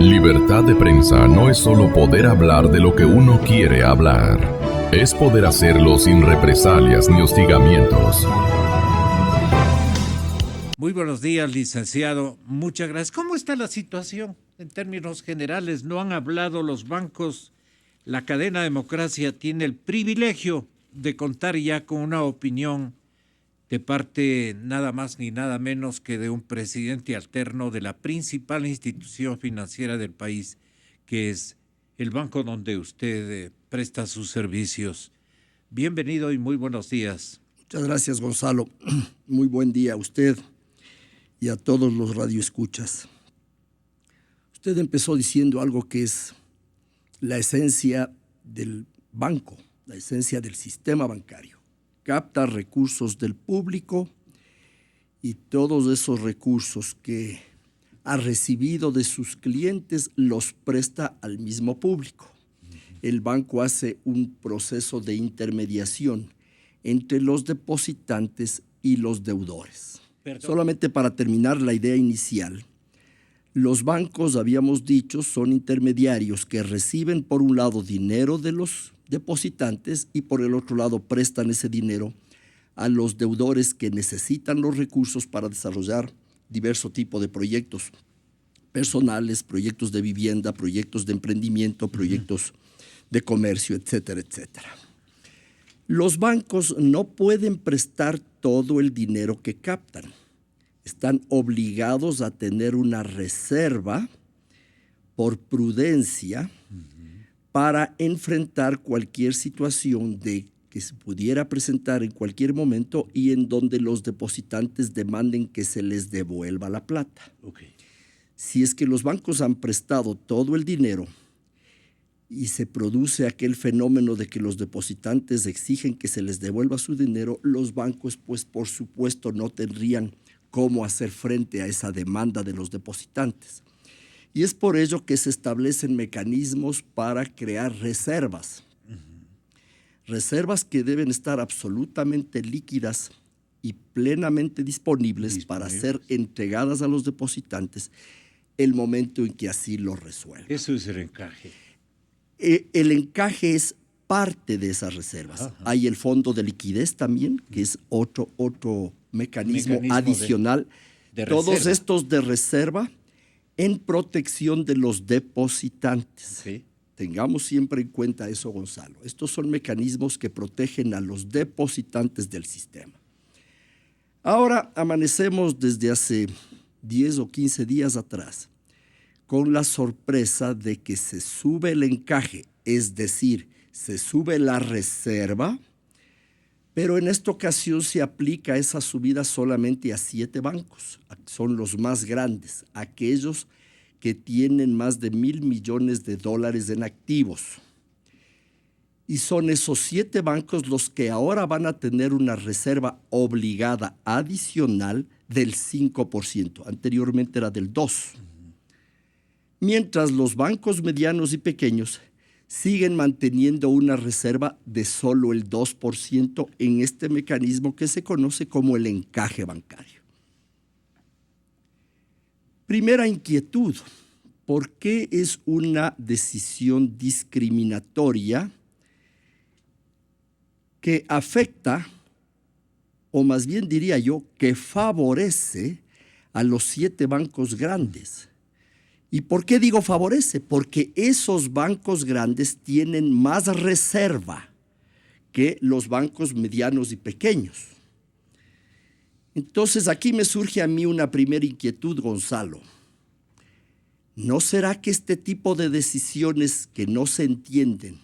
Libertad de prensa no es solo poder hablar de lo que uno quiere hablar. Es poder hacerlo sin represalias ni hostigamientos. Muy buenos días, licenciado. Muchas gracias. ¿Cómo está la situación en términos generales? No han hablado los bancos. La cadena Democracia tiene el privilegio de contar ya con una opinión de parte nada más ni nada menos que de un presidente alterno de la principal institución financiera del país, que es el banco donde usted presta sus servicios. Bienvenido y muy buenos días. Muchas gracias, Gonzalo. Muy buen día a usted y a todos los radioescuchas. Usted empezó diciendo algo que es la esencia del banco, la esencia del sistema bancario. Capta recursos del público y todos esos recursos que ha recibido de sus clientes los presta al mismo público. El banco hace un proceso de intermediación entre los depositantes y los deudores. Solamente para terminar la idea inicial, los bancos, habíamos dicho, son intermediarios que reciben por un lado dinero de los depositantes y por el otro lado prestan ese dinero a los deudores que necesitan los recursos para desarrollar diverso tipo de proyectos personales, proyectos de vivienda, proyectos de emprendimiento, proyectos de comercio, etcétera, etcétera. Los bancos no pueden prestar todo el dinero que captan. Están obligados a tener una reserva por prudencia para enfrentar cualquier situación que se pudiera presentar en cualquier momento y en donde los depositantes demanden que se les devuelva la plata. Okay. Si es que los bancos han prestado todo el dinero y se produce aquel fenómeno de que los depositantes exigen que se les devuelva su dinero, los bancos, pues por supuesto, no tendrían cómo hacer frente a esa demanda de los depositantes. Y es por ello que se establecen mecanismos para crear reservas. Reservas que deben estar absolutamente líquidas y plenamente disponibles para ser entregadas a los depositantes el momento en que así lo resuelvan. Eso es el encaje. El encaje es parte de esas reservas. Ajá. Hay el fondo de liquidez también, que es otro mecanismo adicional. De todos estos de reserva en protección de los depositantes. Sí. Tengamos siempre en cuenta eso, Gonzalo. Estos son mecanismos que protegen a los depositantes del sistema. Ahora amanecemos desde hace 10 o 15 días atrás con la sorpresa de que se sube el encaje, es decir, se sube la reserva, pero en esta ocasión se aplica esa subida solamente a 7 bancos. Son los más grandes, aquellos que tienen más de $1,000 millones en activos. Y son esos 7 bancos los que ahora van a tener una reserva obligada adicional del 5%. Anteriormente era del 2%. Mientras los bancos medianos y pequeños siguen manteniendo una reserva de solo el 2% en este mecanismo que se conoce como el encaje bancario. Primera inquietud, ¿por qué es una decisión discriminatoria que afecta, o más bien diría yo, que favorece a los 7 bancos grandes? ¿Y por qué digo favorece? Porque esos bancos grandes tienen más reserva que los bancos medianos y pequeños. Entonces, aquí me surge a mí una primera inquietud, Gonzalo. ¿No será que este tipo de decisiones que no se entienden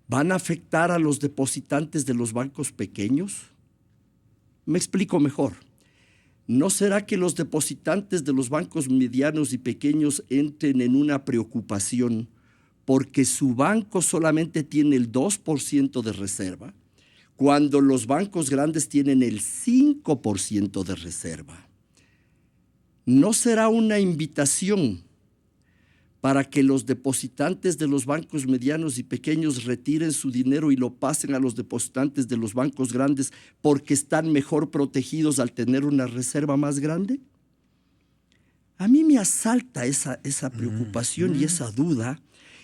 van a afectar a los depositantes de los bancos pequeños? Me explico mejor. ¿No será que los depositantes de los bancos medianos y pequeños entren en una preocupación porque su banco solamente tiene el 2% de reserva, cuando los bancos grandes tienen el 5% de reserva? ¿No será una invitación para que los depositantes de los bancos medianos y pequeños retiren su dinero y lo pasen a los depositantes de los bancos grandes porque están mejor protegidos al tener una reserva más grande? A mí me asalta esa preocupación y esa duda,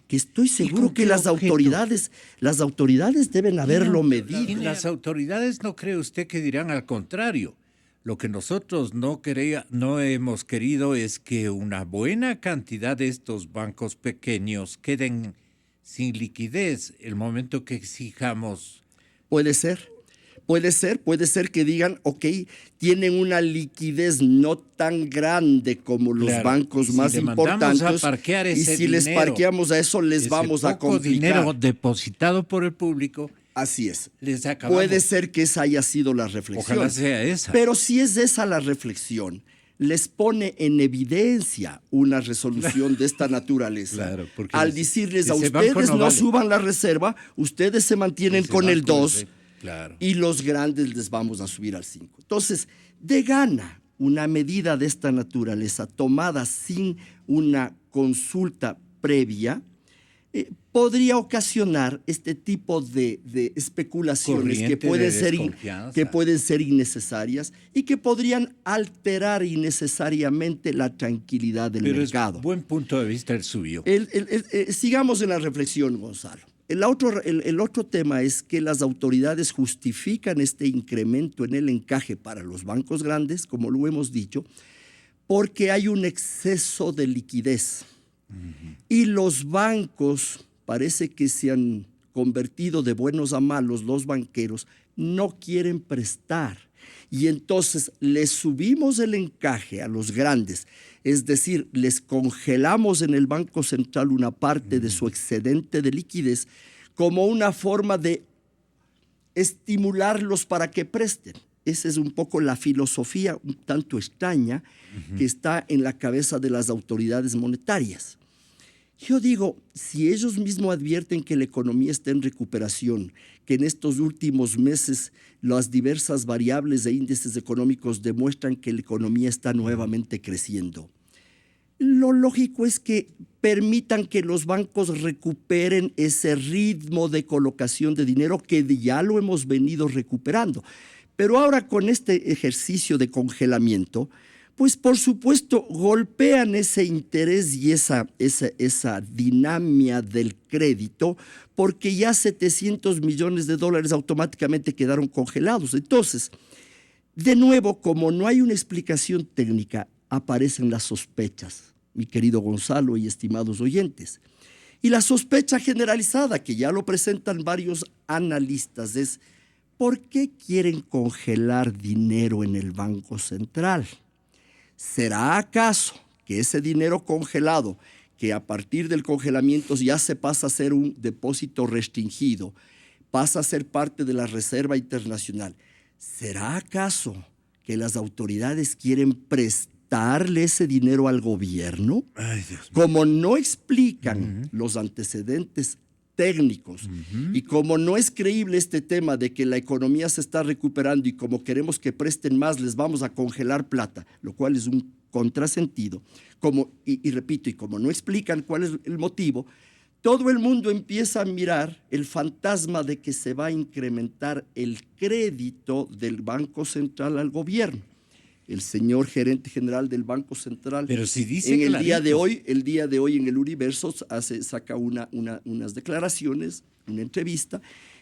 que estoy seguro que las autoridades deben haberlo medido. Y las autoridades, ¿no cree usted que dirán al contrario? Lo que nosotros no hemos querido es que una buena cantidad de estos bancos pequeños queden sin liquidez el momento que exijamos. Puede ser que digan, ok, tienen una liquidez no tan grande como los bancos más importantes, y si les parqueamos a eso, les vamos a complicar. Dinero depositado por el público. Así es. Les acabamos. Puede ser que esa haya sido la reflexión. Ojalá sea esa. Pero si es esa la reflexión, les pone en evidencia una resolución de esta naturaleza. Claro, al decirles a ustedes no suban la reserva, ustedes se mantienen con el 2, claro, y los grandes les vamos a subir al 5. Entonces, de gana, una medida de esta naturaleza tomada sin una consulta previa podría ocasionar este tipo de especulaciones que pueden ser innecesarias y que podrían alterar innecesariamente la tranquilidad del mercado. Es buen punto de vista el suyo. Sigamos en la reflexión, Gonzalo. El otro tema es que las autoridades justifican este incremento en el encaje para los bancos grandes, como lo hemos dicho, porque hay un exceso de liquidez. Y los bancos parece que se han convertido de buenos a malos, los banqueros no quieren prestar. Y entonces les subimos el encaje a los grandes, es decir, les congelamos en el Banco Central una parte de su excedente de liquidez como una forma de estimularlos para que presten. Esa es un poco la filosofía un tanto extraña que está en la cabeza de las autoridades monetarias. Yo digo, si ellos mismos advierten que la economía está en recuperación, que en estos últimos meses las diversas variables e índices económicos demuestran que la economía está nuevamente creciendo, lo lógico es que permitan que los bancos recuperen ese ritmo de colocación de dinero que ya lo hemos venido recuperando. Pero ahora con este ejercicio de congelamiento, pues por supuesto golpean ese interés y esa dinámica del crédito, porque ya $700 millones automáticamente quedaron congelados. Entonces, de nuevo, como no hay una explicación técnica, aparecen las sospechas, mi querido Gonzalo y estimados oyentes. Y la sospecha generalizada, que ya lo presentan varios analistas, es ¿por qué quieren congelar dinero en el Banco Central? ¿Será acaso que ese dinero congelado, que a partir del congelamiento ya se pasa a ser un depósito restringido, pasa a ser parte de la Reserva Internacional, ¿será acaso que las autoridades quieren prestarle ese dinero al gobierno? Ay, Dios mío. Como no explican los antecedentes técnicos y como no es creíble este tema de que la economía se está recuperando y como queremos que presten más, les vamos a congelar plata, lo cual es un contrasentido. Y repito, y como no explican cuál es el motivo, todo el mundo empieza a mirar el fantasma de que se va a incrementar el crédito del Banco Central al gobierno. El señor gerente general del Banco Central, pero si dice en el día de hoy en el Universo saca unas declaraciones, una entrevista,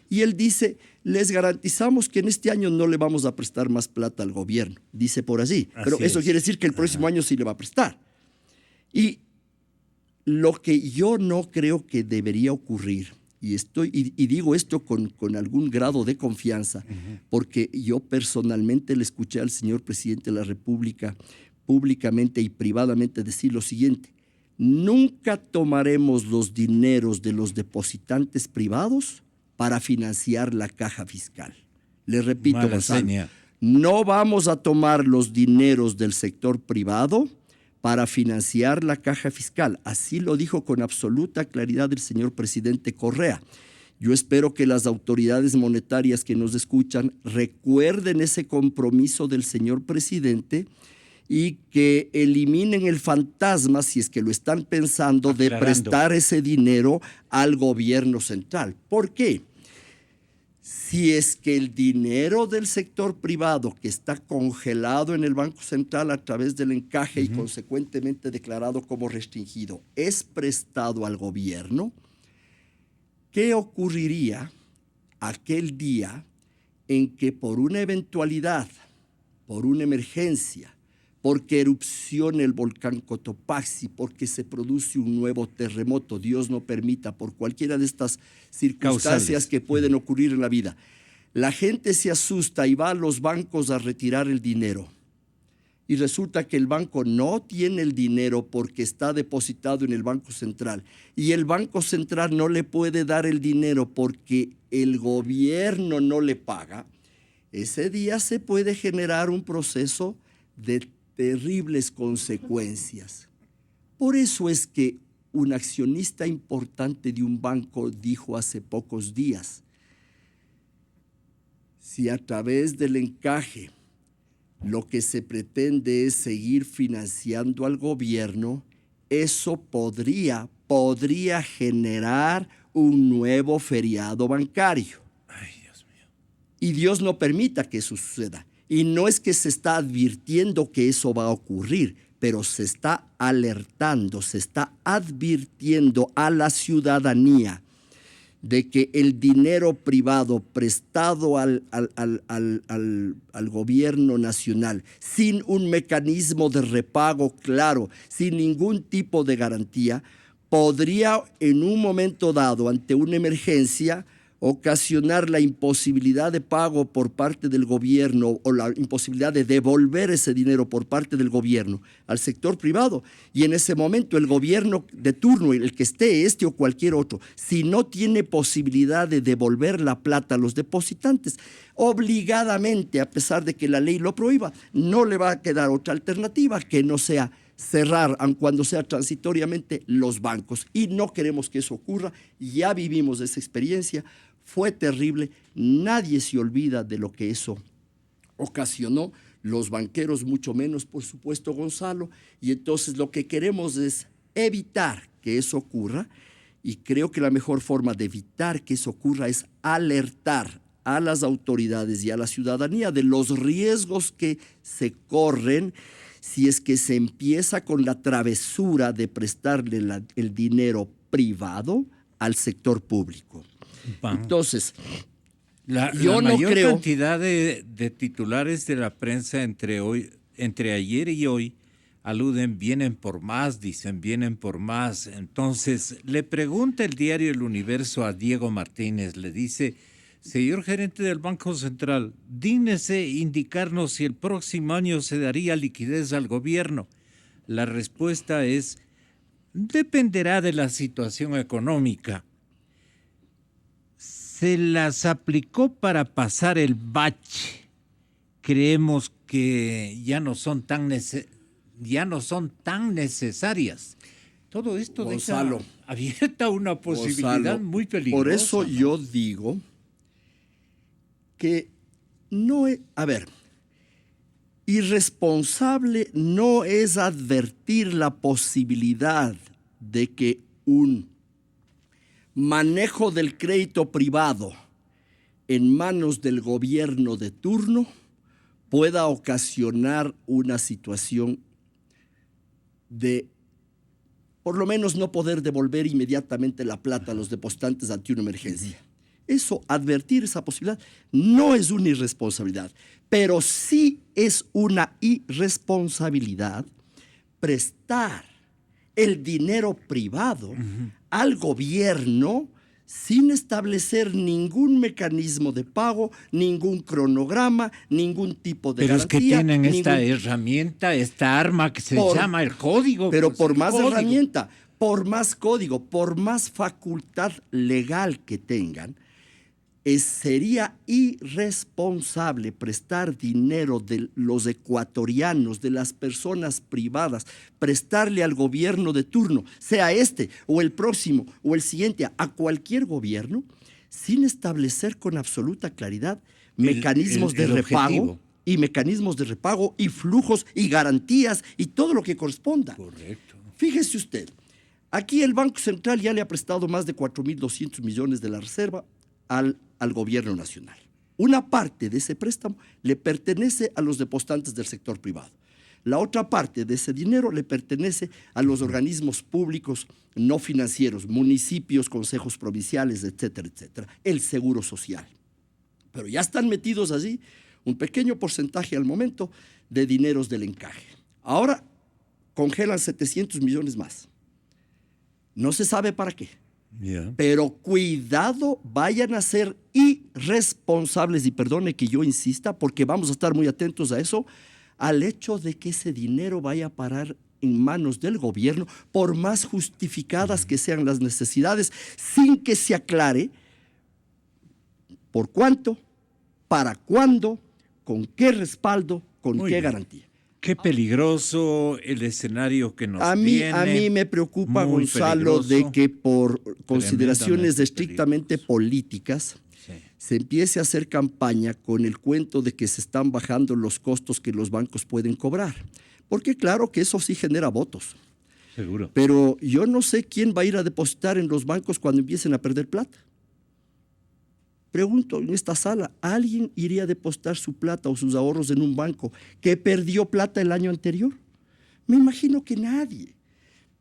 y él dice, les garantizamos que en este año no le vamos a prestar más plata al gobierno, dice por allí, pero eso quiere decir que el próximo año sí le va a prestar. Y lo que yo no creo que debería ocurrir, y digo esto con algún grado de confianza, porque yo personalmente le escuché al señor presidente de la República públicamente y privadamente decir lo siguiente: nunca tomaremos los dineros de los depositantes privados para financiar la caja fiscal. Le repito, Gonzalo, no vamos a tomar los dineros del sector privado para financiar la caja fiscal. Así lo dijo con absoluta claridad el señor presidente Correa. Yo espero que las autoridades monetarias que nos escuchan recuerden ese compromiso del señor presidente y que eliminen el fantasma, si es que lo están pensando, de prestar ese dinero al gobierno central. ¿Por qué? Si es que el dinero del sector privado que está congelado en el Banco Central a través del encaje y consecuentemente declarado como restringido es prestado al gobierno, ¿qué ocurriría aquel día en que por una eventualidad, por una emergencia, porque erupcione el volcán Cotopaxi, porque se produce un nuevo terremoto, Dios no permita, por cualquiera de estas circunstancias que pueden ocurrir en la vida, la gente se asusta y va a los bancos a retirar el dinero? Y resulta que el banco no tiene el dinero porque está depositado en el Banco Central. Y el Banco Central no le puede dar el dinero porque el gobierno no le paga. Ese día se puede generar un proceso de terribles consecuencias. Por eso es que un accionista importante de un banco dijo hace pocos días, si a través del encaje lo que se pretende es seguir financiando al gobierno, eso podría generar un nuevo feriado bancario. Ay, Dios mío. Y Dios no permita que eso suceda. Y no es que se está advirtiendo que eso va a ocurrir, pero se está alertando, se está advirtiendo a la ciudadanía de que el dinero privado prestado al gobierno nacional, sin un mecanismo de repago claro, sin ningún tipo de garantía, podría en un momento dado, ante una emergencia, ocasionar la imposibilidad de pago por parte del gobierno o la imposibilidad de devolver ese dinero por parte del gobierno al sector privado. Y en ese momento el gobierno de turno, el que esté, este o cualquier otro, si no tiene posibilidad de devolver la plata a los depositantes, obligadamente, a pesar de que la ley lo prohíba, no le va a quedar otra alternativa que no sea cerrar, aun cuando sea transitoriamente, los bancos. Y no queremos que eso ocurra. Ya vivimos esa experiencia. Fue terrible, nadie se olvida de lo que eso ocasionó, los banqueros mucho menos, por supuesto, Gonzalo, y entonces lo que queremos es evitar que eso ocurra, y creo que la mejor forma de evitar que eso ocurra es alertar a las autoridades y a la ciudadanía de los riesgos que se corren si es que se empieza con la travesura de prestarle el dinero privado al sector público. Entonces, la yo no mayor creo... cantidad de titulares de la prensa entre ayer y hoy aluden, vienen por más, dicen, vienen por más. Entonces, le pregunta el diario El Universo a Diego Martínez, le dice, señor gerente del Banco Central, dígnese indicarnos si el próximo año se daría liquidez al gobierno. La respuesta es, dependerá de la situación económica. Se las aplicó para pasar el bache. Creemos que ya no son tan necesarias. Todo esto Gonzalo, deja abierta una posibilidad Gonzalo, muy peligrosa. Por eso, ¿no? Yo digo que no es... A ver, irresponsable no es advertir la posibilidad de que un manejo del crédito privado en manos del gobierno de turno pueda ocasionar una situación de, por lo menos, no poder devolver inmediatamente la plata a los depositantes ante una emergencia. Eso, advertir esa posibilidad, no es una irresponsabilidad, pero sí es una irresponsabilidad prestar el dinero privado al gobierno sin establecer ningún mecanismo de pago, ningún cronograma, ningún tipo de garantía. Pero es que tienen esta herramienta, esta arma que se llama el código. Pero pues, por más herramienta, por más código, por más facultad legal que tengan, sería irresponsable prestar dinero de los ecuatorianos, de las personas privadas, prestarle al gobierno de turno, sea este o el próximo o el siguiente, a cualquier gobierno, sin establecer con absoluta claridad mecanismos de repago y mecanismos de repago y flujos y garantías y todo lo que corresponda. Correcto. Fíjese usted, aquí el Banco Central ya le ha prestado más de 4.200 millones de la reserva al gobierno nacional. Una parte de ese préstamo le pertenece a los depositantes del sector privado. La otra parte de ese dinero le pertenece a los organismos públicos no financieros, municipios, consejos provinciales, etcétera, etcétera. El seguro social. Pero ya están metidos allí un pequeño porcentaje al momento de dineros del encaje. Ahora congelan 700 millones más. No se sabe para qué. Yeah. Pero cuidado, vayan a ser irresponsables, y perdone que yo insista, porque vamos a estar muy atentos a eso, al hecho de que ese dinero vaya a parar en manos del gobierno, por más justificadas que sean las necesidades, sin que se aclare por cuánto, para cuándo, con qué respaldo, con Muy qué bien. garantía. Qué peligroso el escenario que nos A viene. mí me preocupa, muy Gonzalo, de peligroso, que por consideraciones tremendamente estrictamente peligroso. políticas Sí. se empiece a hacer campaña con el cuento de que se están bajando los costos que los bancos pueden cobrar. Porque claro que eso sí genera votos. Seguro. Pero yo no sé quién va a ir a depositar en los bancos cuando empiecen a perder plata. Pregunto en esta sala, ¿alguien iría a depositar su plata o sus ahorros en un banco que perdió plata el año anterior? Me imagino que nadie.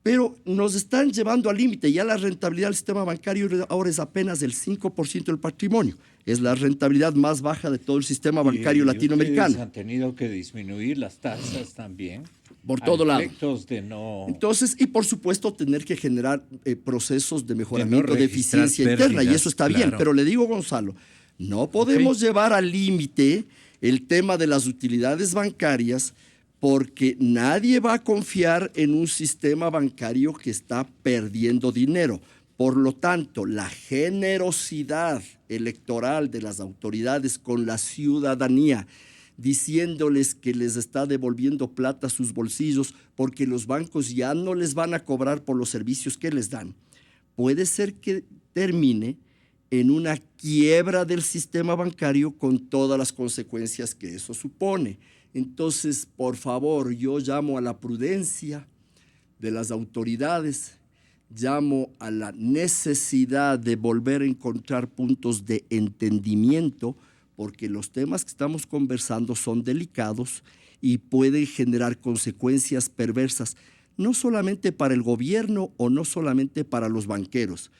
Pero nos están llevando al límite. Ya la rentabilidad del sistema bancario ahora es apenas del 5% del patrimonio. Es la rentabilidad más baja de todo el sistema bancario Y latinoamericano. ustedes han tenido que disminuir las tasas también. Por todo lado. Efectos de no... Entonces, y por supuesto, tener que generar procesos de mejoramiento de registrar eficiencia interna, y pérdidas, eso está bien. claro. Pero le digo, Gonzalo, no podemos llevar al límite el tema de las utilidades bancarias, porque nadie va a confiar en un sistema bancario que está perdiendo dinero. Por lo tanto, la generosidad electoral de las autoridades con la ciudadanía, diciéndoles que les está devolviendo plata a sus bolsillos porque los bancos ya no les van a cobrar por los servicios que les dan, puede ser que termine en una quiebra del sistema bancario con todas las consecuencias que eso supone. Entonces, por favor, yo llamo a la prudencia de las autoridades, llamo a la necesidad de volver a encontrar puntos de entendimiento, porque los temas que estamos conversando son delicados y pueden generar consecuencias perversas, no solamente para el gobierno o no solamente para los banqueros,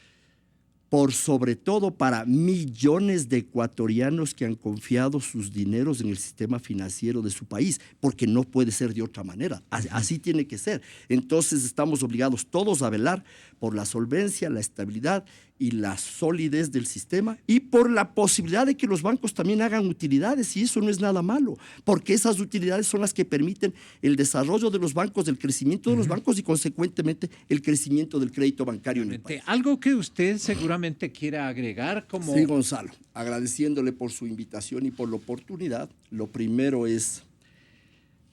por sobre todo para millones de ecuatorianos que han confiado sus dineros en el sistema financiero de su país, porque no puede ser de otra manera, así tiene que ser. Entonces estamos obligados todos a velar por la solvencia, la estabilidad y la solidez del sistema, y por la posibilidad de que los bancos también hagan utilidades, y eso no es nada malo, porque esas utilidades son las que permiten el desarrollo de los bancos, el crecimiento de los bancos y consecuentemente el crecimiento del crédito bancario en el país. Algo que usted seguramente quiera agregar como... Sí, Gonzalo, agradeciéndole por su invitación y por la oportunidad. Lo primero es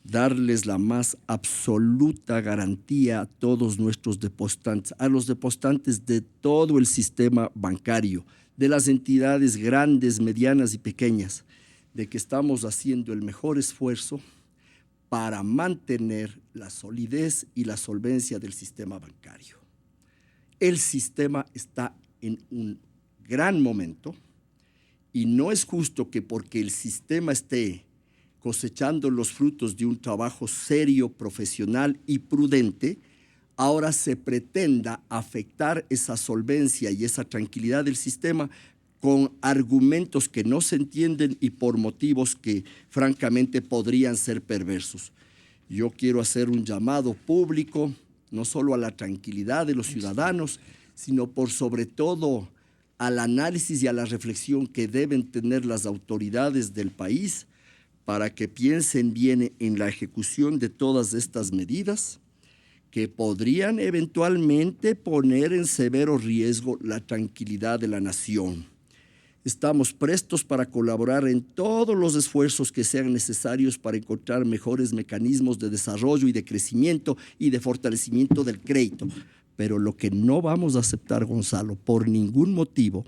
darles la más absoluta garantía a todos nuestros depositantes, a los depositantes de todo el sistema bancario, de las entidades grandes, medianas y pequeñas, de que estamos haciendo el mejor esfuerzo para mantener la solidez y la solvencia del sistema bancario. El sistema está en un gran momento y no es justo que porque el sistema esté cosechando los frutos de un trabajo serio, profesional y prudente, ahora se pretenda afectar esa solvencia y esa tranquilidad del sistema con argumentos que no se entienden y por motivos que francamente podrían ser perversos. Yo quiero hacer un llamado público, no solo a la tranquilidad de los ciudadanos, sino por sobre todo al análisis y a la reflexión que deben tener las autoridades del país para que piensen bien en la ejecución de todas estas medidas que podrían eventualmente poner en severo riesgo la tranquilidad de la nación. Estamos prestos para colaborar en todos los esfuerzos que sean necesarios para encontrar mejores mecanismos de desarrollo y de crecimiento y de fortalecimiento del crédito. Pero lo que no vamos a aceptar, Gonzalo, por ningún motivo,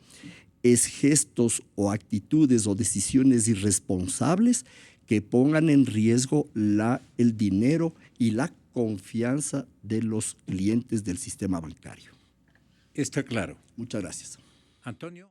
es gestos o actitudes o decisiones irresponsables que pongan en riesgo el dinero y la confianza de los clientes del sistema bancario. Está claro. Muchas gracias. Antonio.